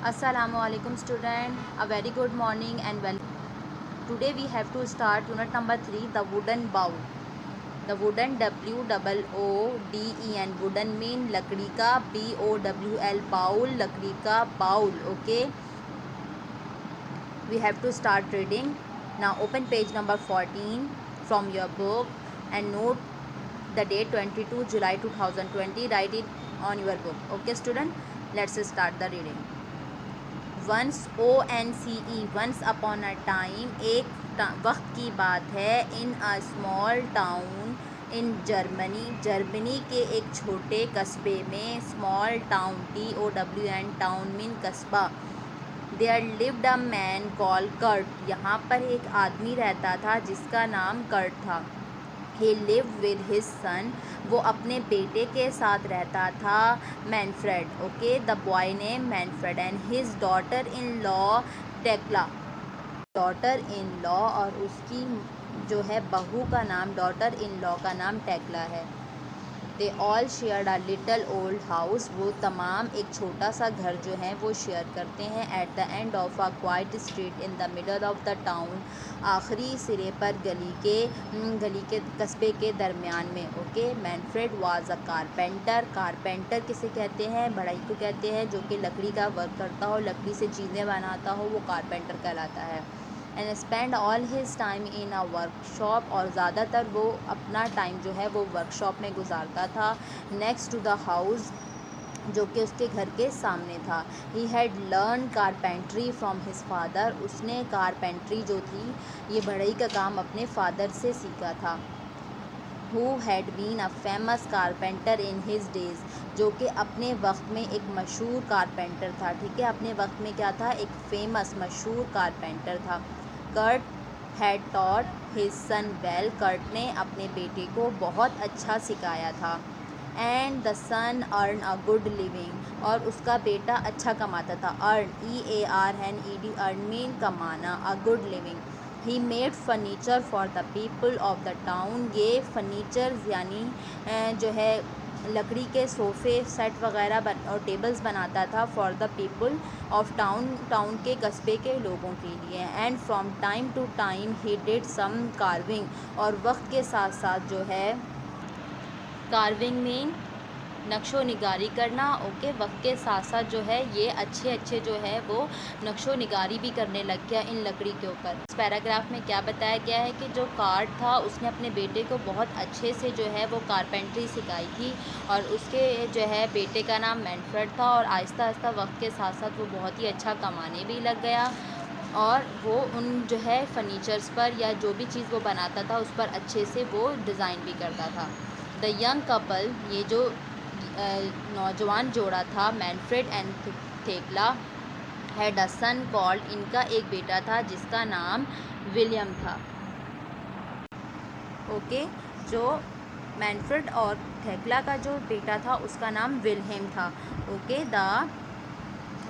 Assalamualaikum student, a very good morning and welcome. Today we have to start unit number 3, the wooden bowl. The wooden, WOODEN, wooden mean लकड़ी का, BOWL bowl लकड़ी का bowl. Okay, we have to start reading. Now open page number 14 from your book and note the date 22 July 2020. Write it on your book. Okay student, let's start the reading. Once ONCE once upon a time, एक वक्त की बात है, in a small town in Germany के एक छोटे कस्बे में, small town TOWN town mean कस्बा, there lived a man call Kurt, यहाँ पर एक आदमी रहता था जिसका नाम कर्ट था. He live with his son, वो अपने बेटे के साथ रहता था, Manfred. Okay, the boy name Manfred and his daughter in law Tekla, daughter in law और उसकी जो है बहू का नाम, डॉटर इन लॉ का नाम टेक्ला है. They all shared a little old house, वो तमाम एक छोटा सा घर जो है वो शेयर करते हैं. At the end of a quite street in the middle of the town, आखिरी सिरे पर गली के कस्बे के दरमियान में. Okay, Manfred was a carpenter, carpenter किसे कहते हैं, बढ़ई को कहते हैं, जो कि लकड़ी का वर्क करता हो, लकड़ी से चीज़ें बनाता हो, वो कारपेंटर कहलाता है. And spend all his time in a workshop, और ज़्यादातर वो अपना टाइम जो है वो वर्कशॉप में गुजारता था. नेक्स्ट टू द हाउस, जो कि उसके घर के सामने था. He had learn carpentry from his father, उसने कारपेंट्री जो थी, ये बढ़ई का काम अपने फादर से सीखा था. Who had been a famous carpenter in his days, जो कि अपने वक्त में एक मशहूर कारपेंटर था. ठीक है, अपने वक्त में क्या था, एक फेमस मशहूर कारपेंटर था. Kurt had taught his son well, Kurt ने अपने बेटे को बहुत अच्छा सिखाया था. And the son earn a good living, और उसका बेटा अच्छा कमाता था. अर्न EARN अर्न मीन कमाना, अ good living. He made furniture for the people of the town, ये फर्नीचर यानी जो है लकड़ी के सोफ़े सेट वगैरह और टेबल्स बनाता था, for the people of town के कस्बे के लोगों के लिए. And from time to time he did some carving, और वक्त के साथ साथ जो है कार्विंग में नक्शो निगारी करना. ओके, वक्त के साथ साथ जो है ये अच्छे जो है वो नक्शो निगारी भी करने लग गया इन लकड़ी के ऊपर. इस पैराग्राफ में क्या बताया गया है कि जो कार्ट था उसने अपने बेटे को बहुत अच्छे से जो है वो कारपेंट्री सिखाई थी, और उसके जो है बेटे का नाम मैनफ्रेड था, और आहिस्ता आहिस्ता वक्त के साथ साथ वो बहुत ही अच्छा कमाने भी लग गया, और वो उन जो है फर्नीचर्स पर या जो भी चीज़ वो बनाता था उस पर अच्छे से वो डिज़ाइन भी करता था. द यंग कपल, ये जो नौजवान जोड़ा था, Manfred and Thekla, had a son called, इनका एक बेटा था जिसका नाम विलियम था. ओके, जो मैनफ्रेड और थेक्ला का जो बेटा था उसका नाम विलहेम था. Okay,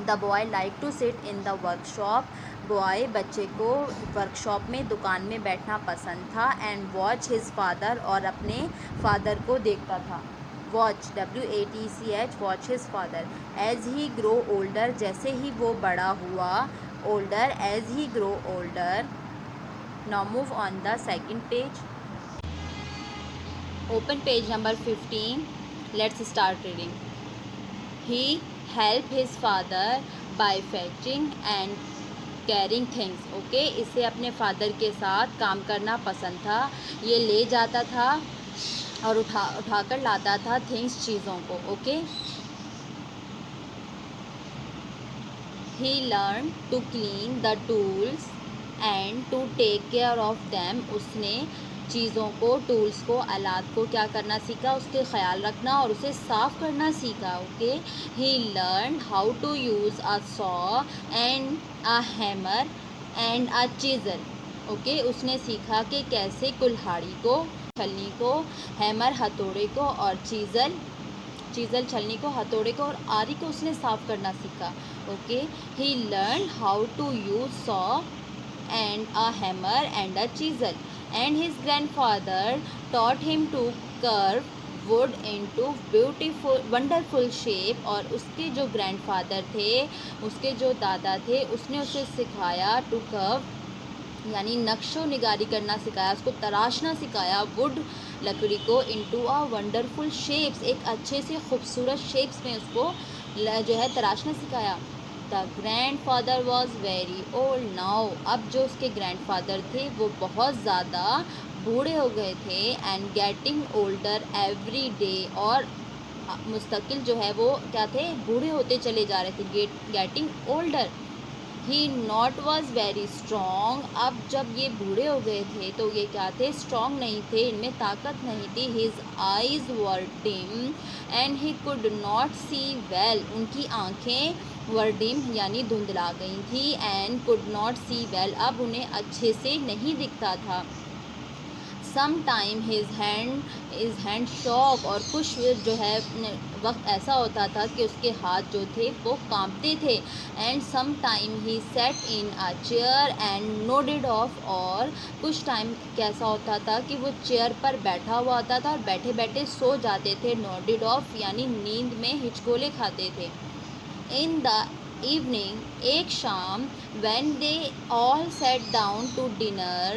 the boy like to sit in the workshop, boy बच्चे को वर्कशॉप में दुकान में बैठना पसंद था. एंड वॉच हिज फादर, और अपने फादर को देखता था. Watch WATCH, watch his father. As he grow older, जैसे ही वो बड़ा हुआ, older, as he grow older. Now move on the second page. Open page number 15. Let's start reading. He help his father by fetching and carrying things. Okay, इसे अपने father के साथ काम करना पसंद था, ये ले जाता था और उठाकर लाता था थिंग्स, चीज़ों को. Okay, he learn to clean the tools and to take care of them, उसने चीज़ों को, टूल्स को, आलात को क्या करना सीखा, उसके ख्याल रखना और उसे साफ़ करना सीखा. Okay, he learn how to use a saw and a hammer and a chisel. Okay, उसने सीखा कि कैसे कुल्हाड़ी को, छलनी को, हैमर हथौड़े को, और चीज़ल छलनी को, हथौड़े को और आरी को उसने साफ़ करना सीखा. Okay, he learn how to use saw and a hammer and a chisel. And his grandfather taught him to carve wood into beautiful wonderful shape. और उसके जो ग्रैंडफादर थे, उसके जो दादा थे, उसने उसे सिखाया टू कर्व यानी नक्शो निगारी करना सिखाया, उसको तराशना सिखाया, वुड लकड़ी को इनटू अ वंडरफुल शेप्स, एक अच्छे से खूबसूरत शेप्स में उसको जो है तराशना सिखाया। The grand father was very old now, अब जो उसके ग्रैंडफादर थे वो बहुत ज़्यादा बूढ़े हो गए थे। And getting older every day, और मुस्तकिल जो है वो क्या थे, बूढ़े होते चले जा रहे थे, getting older. He not was very strong, अब जब ये बूढ़े हो गए थे तो ये क्या थे, स्ट्रॉन्ग नहीं थे, इनमें ताकत नहीं थी। His eyes were dim and he could not see well, उनकी आँखें वर डिम यानी धुंधला गई थी, and could not see well, अब उन्हें अच्छे से नहीं दिखता था। Some time his hand shook, और कुछ जो है वक्त ऐसा होता था कि उसके हाथ जो थे वो कांपते थे। And some time he sat in a chair and nodded off, और कुछ टाइम कैसा होता था कि वो चेयर पर बैठा हुआ होता था और बैठे बैठे सो जाते थे। नोडेड ऑफ यानी नींद में हिचकोले खाते थे। इन द इवनिंग, एक शाम, when they all sat down to dinner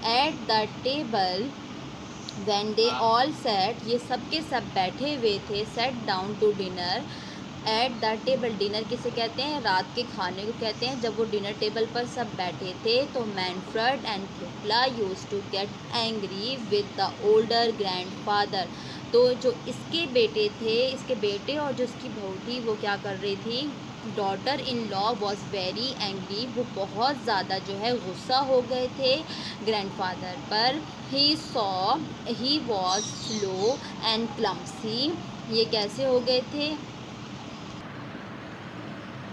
at the table, when they all sat, ये सब के सब बैठे हुए थे, sat down to dinner at the table, dinner किसे कहते हैं, रात के खाने को कहते हैं। जब वो डिनर टेबल पर सब बैठे थे तो Manfred and Thekla used to get angry with the older grandfather, तो जो इसके बेटे थे, इसके बेटे और जो इसकी बहू थी वो क्या कर रही थी, daughter in law was very angry, वो बहुत ज़्यादा जो है गुस्सा हो गए थे ग्रैंडफादर पर। He was slow and clumsy, ये कैसे हो गए थे,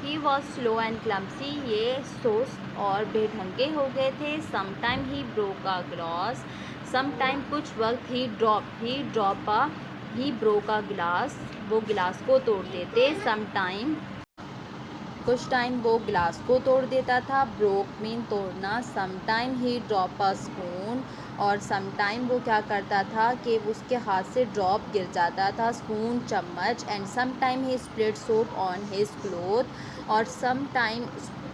he was slow and clumsy, ये सुस्त और बेढंगे हो गए थे। Sometime he broke a glass, sometime कुछ वक्त ही ब्रोक अ ग्लास, वो गिलास को तोड़ देते। समटाइम कुछ टाइम वो गिलास को तोड़ देता था, ब्रोक मीन तोड़ना। Sometime he drop a spoon, और समटाइम वो क्या करता था कि उसके हाथ से ड्रॉप गिर जाता था, स्पून चम्मच। And sometime he split soap on his cloth, और समटाइम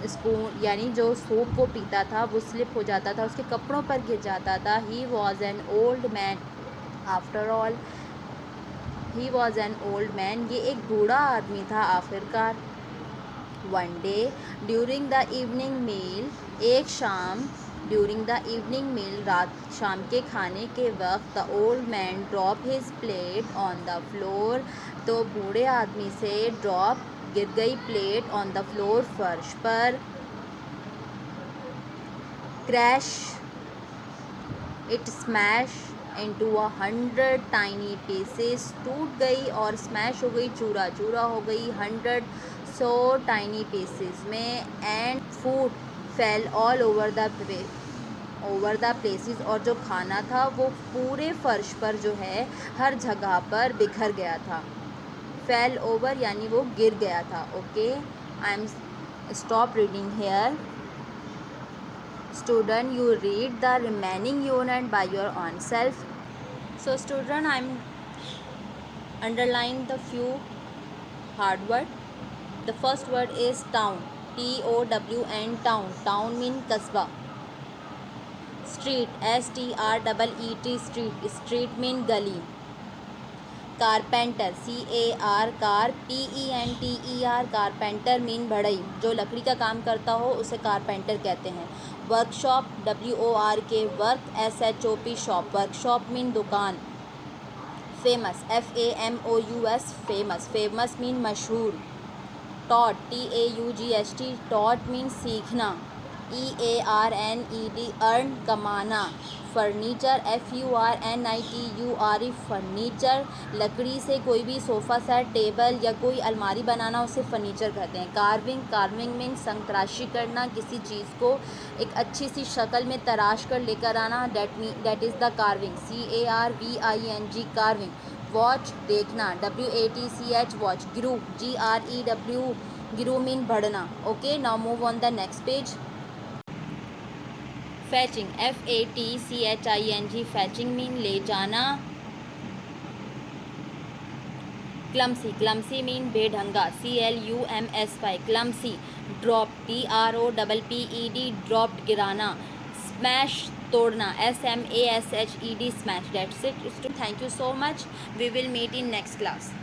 स्पून यानी जो सोप वो पीता था वो स्लिप हो जाता था, उसके कपड़ों पर गिर जाता था। He was an old man after all, he was an old man, ये एक बूढ़ा आदमी था आखिरकार। One day during the evening meal, एक शाम ड्यूरिंग द इवनिंग मील, रात शाम के खाने के वक्त, the old man drop his plate on the floor, तो बूढ़े आदमी से गिर गई प्लेट ऑन द फ्लोर, फर्श पर। Crash it smash into 100 tiny pieces, टूट गई और स्मैश हो गई, चूरा चूरा हो गई 100 टाइनी पीसेस में। And food fail all over the places, और जो खाना था वो पूरे फर्श पर जो है हर जगह पर बिखर गया था। फेल ओवर यानी वो गिर गया था। Okay, I am stop reading here. Student, you read the remaining unit by your own self. So student, I'm underline the few hard word. The first word is town, TOWN, town. Town mean kasba. Street, STREET, street. Street mean gully. Carpenter, CAR, carpenter mean बढ़ई, जो लकड़ी का काम करता हो उसे carpenter कहते हैं। Workshop, WORK, work, SHOP, shop, workshop mean दुकान। Famous, FAMOUS, famous, famous mean मशहूर। टॉट, TAUGST, टॉट मीन सीखना। EARNED, अर्न, कमाना। फर्नीचर, FURNITURE, फर्नीचर, लकड़ी से कोई भी सोफ़ा सेट, टेबल या कोई अलमारी बनाना उसे फर्नीचर कहते हैं। कार्विंग, कार्विंग मीन संतराशी करना, किसी चीज़ को एक अच्छी सी शक्ल में तराश कर लेकर आना, that is the carving, CARVING, carving. Watch, देखना, WATCH, वॉच। ग्रू, GREW, ग्रू मीन बढ़ना। Okay, now move on the next page. फैचिंग, FATCHING, फैचिंग mean ले जाना। clumsy, clumsy mean bedhanga, clumsy, clumsy. Drop, dropped, dropped, गिराना. Smash, तोड़ना, smashed, smash. That's it. Thank you so much. We will meet in next class.